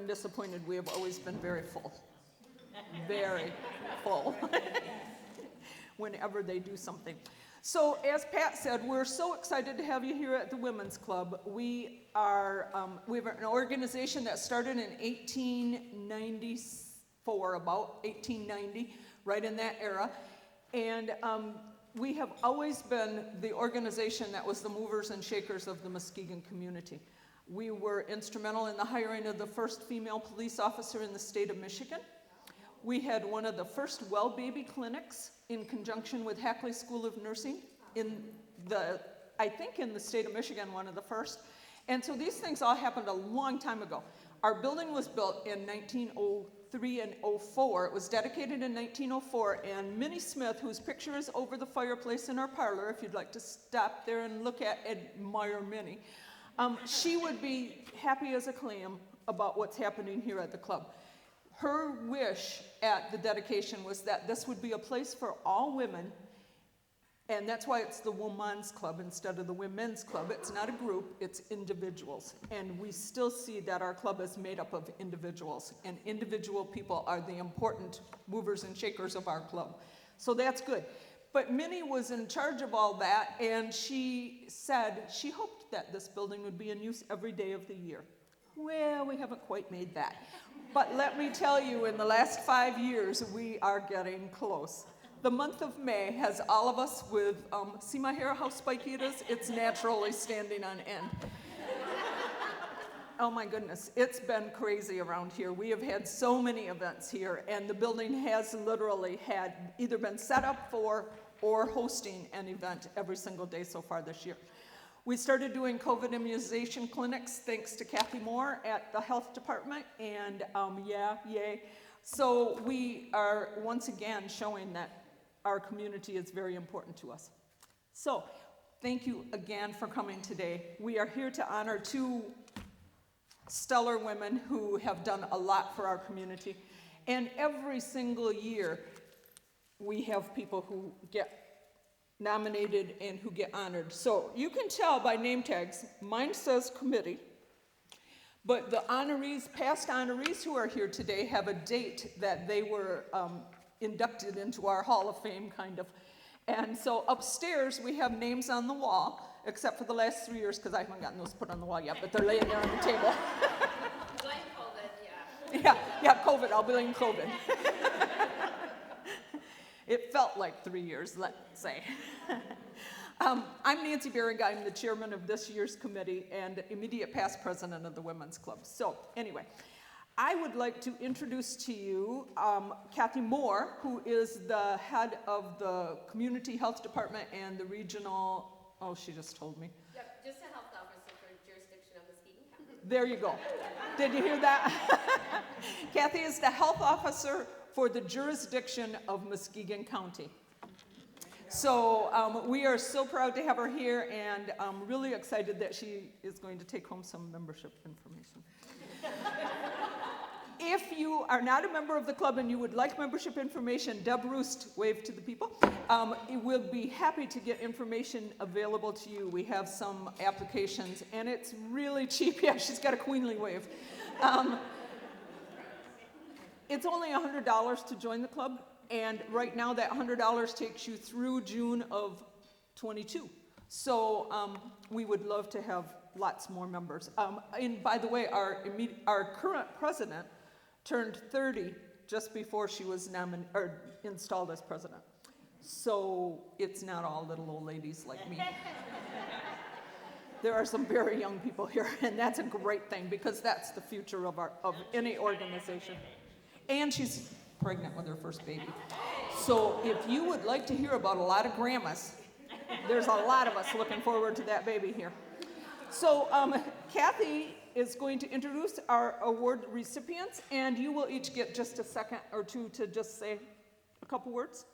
been disappointed. We have always been very full. Very full. Whenever they do something. So as Pat said, we're so excited to have you here at the Women's Club. We have an organization that started in 1894, about 1890, right in that era. And we have always been the organization that was the movers and shakers of the Muskegon community. We were instrumental in the hiring of the first female police officer in the state of Michigan. We had one of the first well baby clinics in conjunction with Hackley School of Nursing I think in the state of Michigan, one of the first. And so these things all happened a long time ago. Our building was built in 1903 and 04. It was dedicated in 1904, and Minnie Smith, whose picture is over the fireplace in our parlor, if you'd like to stop there and admire Minnie, she would be happy as a clam about what's happening here at the club. Her wish at the dedication was that this would be a place for all women, and that's why it's the Women's Club instead of the Women's Club. It's not a group, it's individuals. And we still see that our club is made up of individuals, and individual people are the important movers and shakers of our club. So that's good. But Minnie was in charge of all that, and she said she hoped that this building would be in use every day of the year. Well, we haven't quite made that. But let me tell you, in the last 5 years, we are getting close. The month of May has all of us with, see my hair, how spiky it is? It's naturally standing on end. Oh my goodness, it's been crazy around here. We have had so many events here, and the building has literally had either been set up for or hosting an event every single day so far this year. We started doing COVID immunization clinics thanks to Kathy Moore at the health department, and yay. So we are once again showing that our community is very important to us. So thank you again for coming today. We are here to honor two stellar women who have done a lot for our community. And every single year, we have people who get nominated and who get honored. So you can tell by name tags, mine says committee, but the honorees, past honorees who are here today have a date that they were inducted into our Hall of Fame, kind of. And so upstairs, we have names on the wall, except for the last 3 years, because I haven't gotten those put on the wall yet, but they're laying there on the table. Blame COVID, yeah. Yeah, COVID, I'll blame COVID. It felt like 3 years, let's say. I'm Nancy Behring. I'm the chairman of this year's committee and immediate past president of the Women's Club. So anyway, I would like to introduce to you Kathy Moore, who is the head of the Community Health Department and the regional, she just told me. Yep, just a health officer for jurisdiction of Muskegon County. There you go. Did you hear that? Kathy is the health officer for the jurisdiction of Muskegon County. So we are so proud to have her here, and I'm really excited that she is going to take home some membership information. If you are not a member of the club and you would like membership information, Deb Roost, wave to the people, we'll be happy to get information available to you. We have some applications, and it's really cheap. Yeah, she's got a queenly wave. It's only $100 to join the club, and right now that $100 takes you through June of 22. So we would love to have lots more members. And by the way, our current president turned 30 just before she was installed as president. So it's not all little old ladies like me. There are some very young people here, and that's a great thing because that's the future of any organization. And she's pregnant with her first baby. So if you would like to hear about a lot of grandmas, there's a lot of us looking forward to that baby here. So Kathy is going to introduce our award recipients, and you will each get just a second or two to just say a couple words.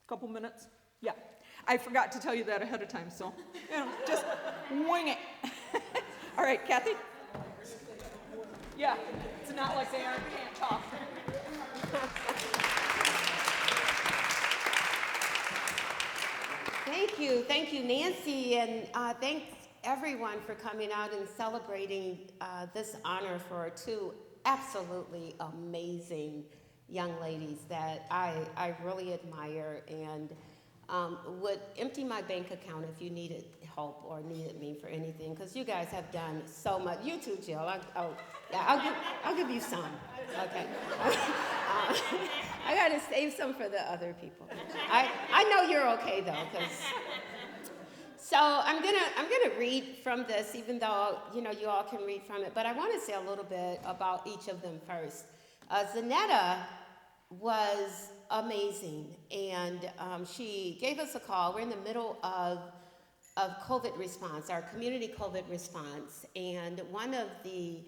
A couple minutes. Yeah. I forgot to tell you that ahead of time, so just wing it. All right, Kathy? Yeah, it's not like they can't talk. Thank you, Nancy, and thanks everyone for coming out and celebrating this honor for two absolutely amazing young ladies that I really admire and would empty my bank account if you needed help or needed me for anything, because you guys have done so much. You too, Jill. I'll give you some. Okay. I got to save some for the other people. I know you're okay though, because. So I'm gonna read from this, even though you all can read from it. But I want to say a little bit about each of them first. Zaneta was amazing, and she gave us a call. We're in the middle of COVID response, our community COVID response, and one of the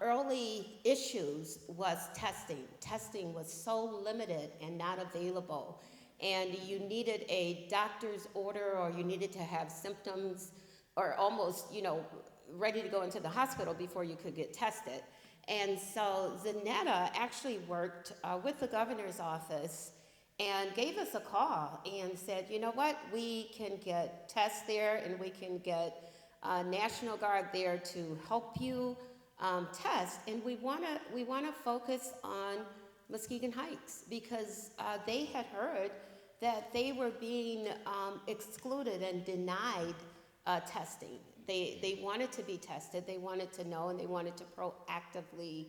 early issues was testing. Testing was so limited and not available, and you needed a doctor's order, or you needed to have symptoms, or almost, ready to go into the hospital before you could get tested. And so Zaneta actually worked with the governor's office and gave us a call and said, you know what, we can get tests there, and we can get National Guard there to help you test, and we want to focus on Muskegon Heights, because they had heard that they were being excluded and denied testing. They wanted to be tested, they wanted to know, and they wanted to proactively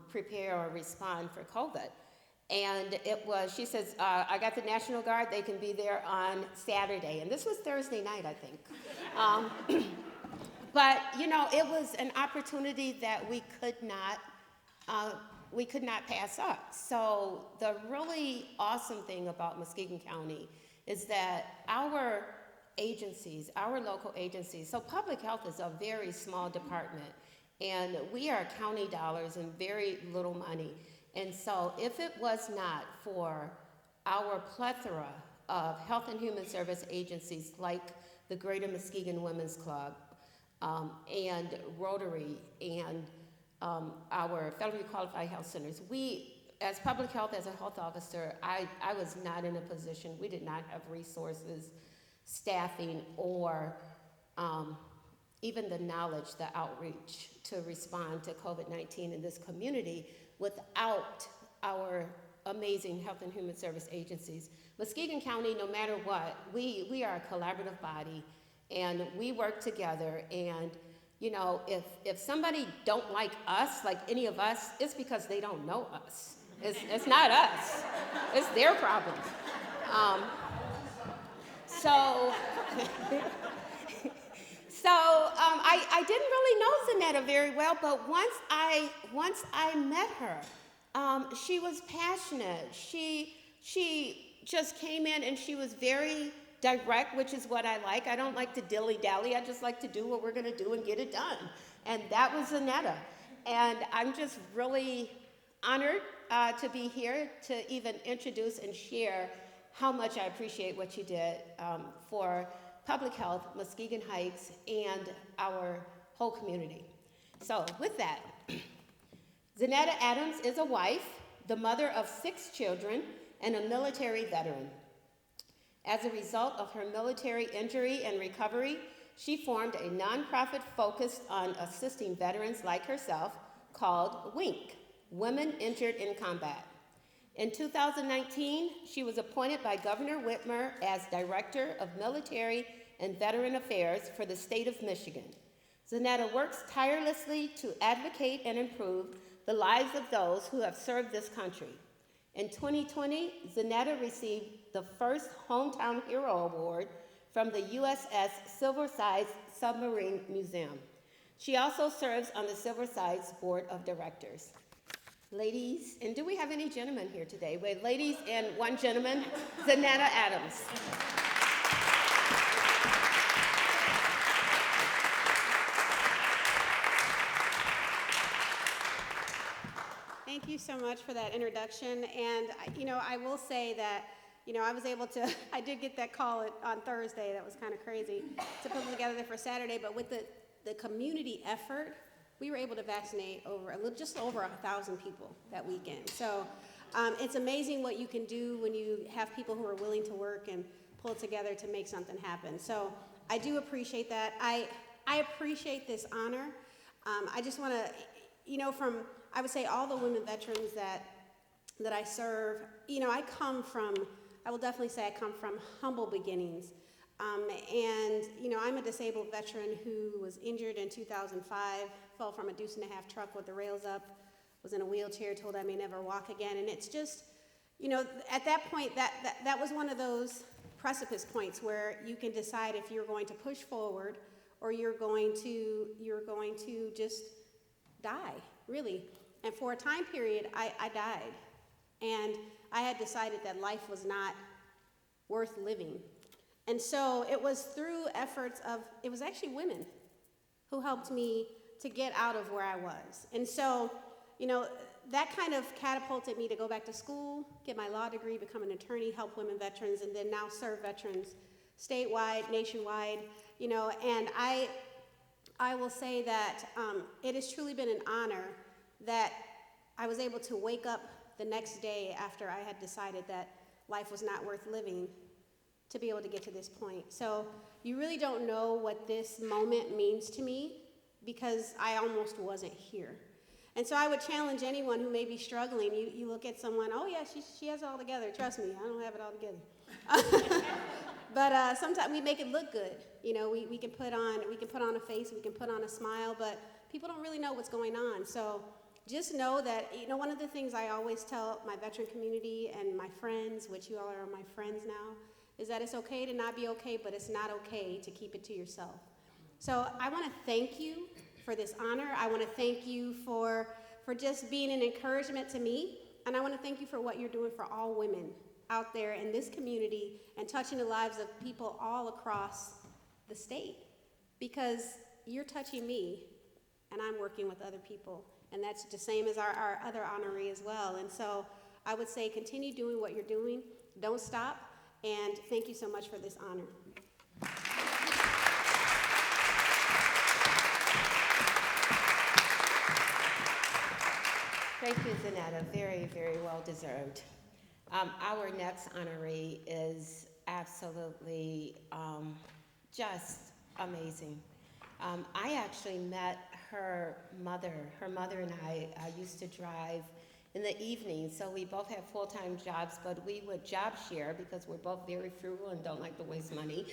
prepare or respond for COVID. And she says, I got the National Guard, they can be there on Saturday. And this was Thursday night, I think. But, it was an opportunity that we could not pass up. So the really awesome thing about Muskegon County is that our agencies, our local agencies, so public health is a very small department, and we are county dollars and very little money. And so if it was not for our plethora of health and human service agencies like the Greater Muskegon Women's Club, and Rotary, and our federally qualified health centers, we, as public health, as a health officer, I was not in a position, we did not have resources, staffing, or even the knowledge, the outreach to respond to COVID-19 in this community without our amazing health and human service agencies. Muskegon County, no matter what, we are a collaborative body, and we work together. And if somebody don't like us, like any of us, it's because they don't know us. It's not us. It's their problem. I didn't really know Zaneta very well, but once I met her, she was passionate. She just came in, and she was very direct, which is what I like. I don't like to dilly-dally. I just like to do what we're going to do and get it done. And that was Zaneta. And I'm just really honored to be here to even introduce and share how much I appreciate what you did for public health, Muskegon Heights, and our whole community. So with that, Zaneta Adams is a wife, the mother of 6 children, and a military veteran. As a result of her military injury and recovery, she formed a nonprofit focused on assisting veterans like herself called WINC, Women Injured in Combat. In 2019, she was appointed by Governor Whitmer as Director of Military and Veteran Affairs for the state of Michigan. Zaneta works tirelessly to advocate and improve the lives of those who have served this country. In 2020, Zaneta received the first Hometown Hero Award from the USS Silverside Submarine Museum. She also serves on the Silverside Board of Directors. Ladies, and do we have any gentlemen here today? Wait, ladies and one gentleman, Zaneta Adams. Thank you so much for that introduction. And, I will say that, I was able to, I did get that call on Thursday. That was kind of crazy to put them together for Saturday. But with the community effort, we were able to vaccinate just over 1,000 people that weekend. So it's amazing what you can do when you have people who are willing to work and pull together to make something happen. So I do appreciate that. I appreciate this honor. I just want to, I would say all the women veterans that I serve, I will definitely say I come from humble beginnings. I'm a disabled veteran who was injured in 2005, fell from a deuce-and-a-half truck with the rails up, was in a wheelchair, told I may never walk again. And it's just, at that point, that was one of those precipice points where you can decide if you're going to push forward or you're going to just die, really. And for a time period, I died. And I had decided that life was not worth living. And so it was through efforts it was actually women who helped me to get out of where I was. And so, that kind of catapulted me to go back to school, get my law degree, become an attorney, help women veterans, and then now serve veterans statewide, nationwide, and I will say that it has truly been an honor that I was able to wake up the next day after I had decided that life was not worth living to be able to get to this point. So you really don't know what this moment means to me because I almost wasn't here. And so I would challenge anyone who may be struggling. You look at someone, oh yeah, she has it all together. Trust me, I don't have it all together. But sometimes we make it look good. We can put on a face, we can put on a smile, but people don't really know what's going on. So just know that, one of the things I always tell my veteran community and my friends, which you all are my friends now, is that it's okay to not be okay, but it's not okay to keep it to yourself. So I want to thank you for this honor. I want to thank you for just being an encouragement to me, and I want to thank you for what you're doing for all women out there in this community and touching the lives of people all across the state, because you're touching me, and I'm working with other people, and that's the same as our other honoree as well. And so I would say continue doing what you're doing. Don't stop. And thank you so much for this honor. Thank you, Zaneta. Very, very well deserved. Our next honoree is absolutely just amazing. I actually met her mother. Her mother and I used to drive in the evening, so we both have full-time jobs, but we would job share because we're both very frugal and don't like to waste money.